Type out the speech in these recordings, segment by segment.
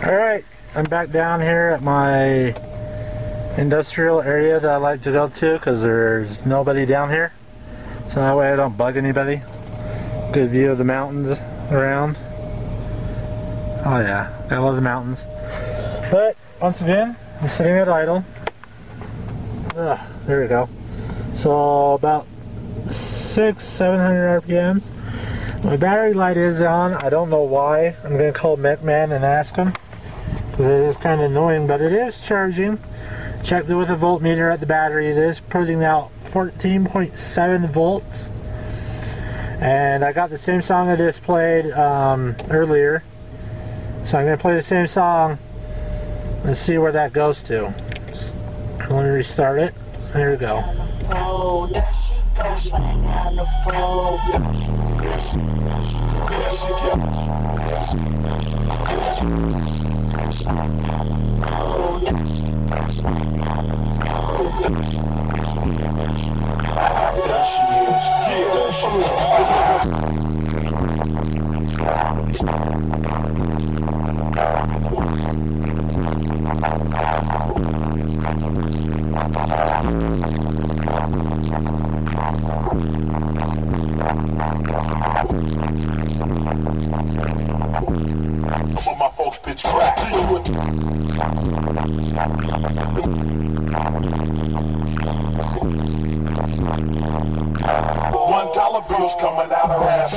Alright, I'm back down here at my industrial area that I like to go to because there's nobody down here. So that way I don't bug anybody. Good view of the mountains around. Oh yeah, I love the mountains. But, once again, I'm sitting at idle. There we go. So, about 600-700 RPMs. My battery light is on. I don't know why. I'm going to call McMahon and ask him. Because it is kind of annoying, but it is charging. Checked it with a voltmeter at the battery. It is putting out 14.7 volts. And I got the same song I just played earlier. So I'm going to play the same song and see where that goes to. Let me restart it. There we go. For my folks pitch crack. $1 bills coming out of ass.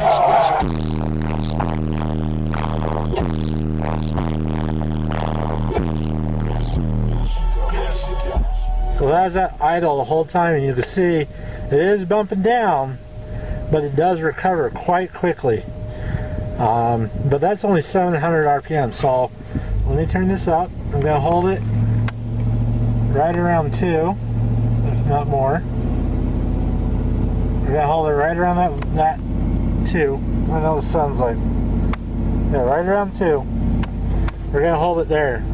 So that's at idle the whole time, and you can see it is bumping down, but it does recover quite quickly. But that's only 700 RPM, so let me turn this up. I'm going to hold it right around 2, if not more. We're going to hold it right around that 2. I know it sounds like, yeah, right around 2. We're going to hold it there.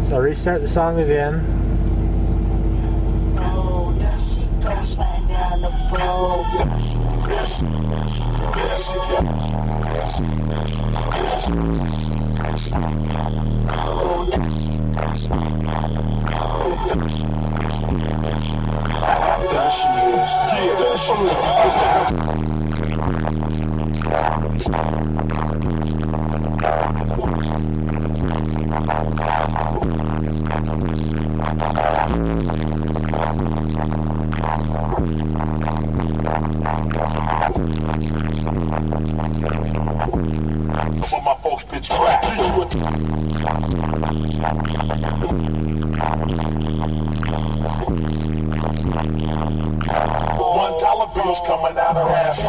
So I'll restart the song again. For my folks pitch crack. $1 bills coming out of ass.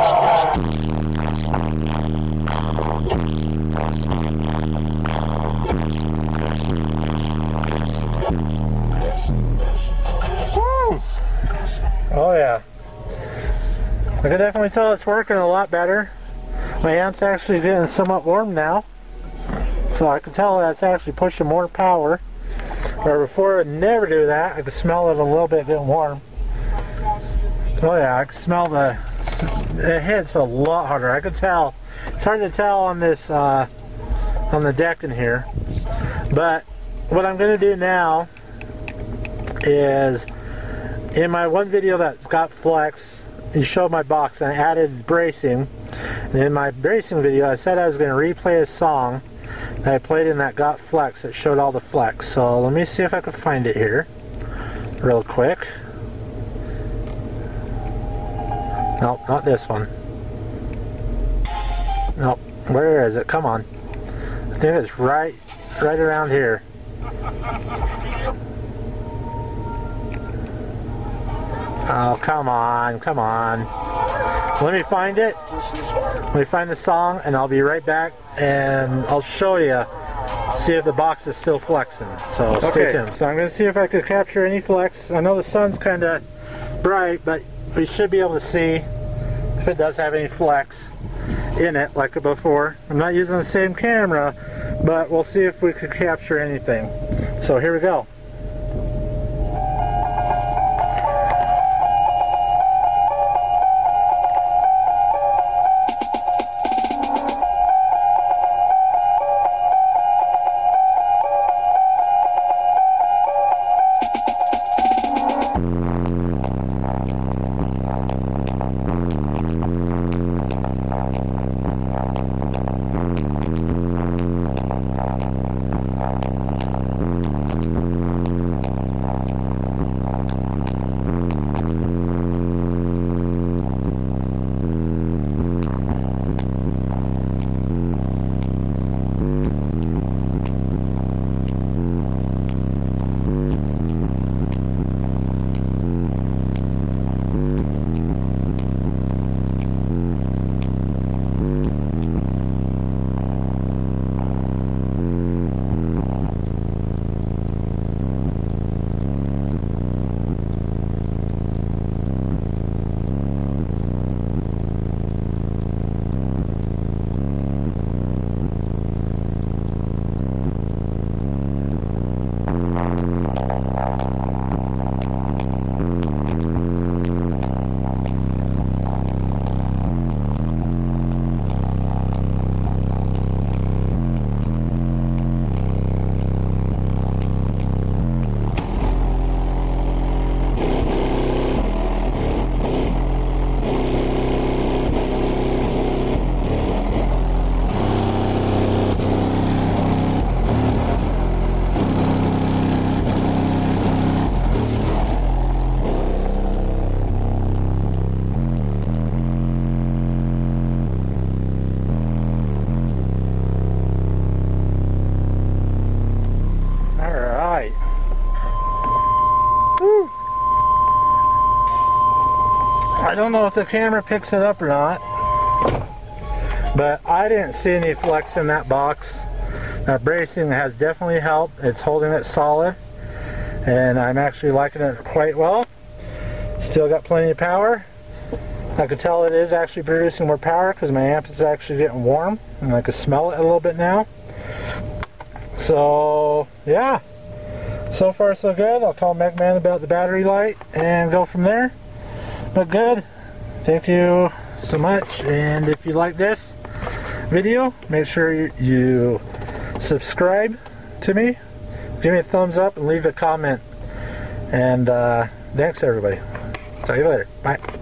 Woo! Oh yeah. I can definitely tell it's working a lot better. My amp's actually getting somewhat warm now. So I can tell that it's actually pushing more power. Where before it would never do that. I could smell it a little bit getting warm. Oh yeah, I can smell it hits a lot harder. I could tell. It's hard to tell on this, on the deck in here. But what I'm going to do now is, in my one video that's got flex, you showed my box and I added bracing. And in my bracing video I said I was going to replay a song that I played in that got flex that showed all the flex. So let me see if I can find it here real quick. Nope, not this one. Nope, where is it? Come on. I think it's right around here. Oh, come on, come on. Let me find it. Let me find the song and I'll be right back and I'll show you, see if the box is still flexing. So stay tuned. So I'm going to see if I could capture any flex. I know the sun's kind of bright, but we should be able to see if it does have any flex in it like before. I'm not using the same camera, but we'll see if we could capture anything. So here we go. if the camera picks it up or not, but I didn't see any flex in that box. That bracing has definitely helped. It's holding it solid, and I'm actually liking it quite well. Still got plenty of power. I could tell it is actually producing more power because my amp is actually getting warm, and I can smell it a little bit now. So yeah, so far so good. I'll call MegMan about the battery light and go from there. But good. Thank you so much, and if you like this video, make sure you subscribe to me, give me a thumbs up, and leave a comment. And thanks everybody. Talk to you later. Bye.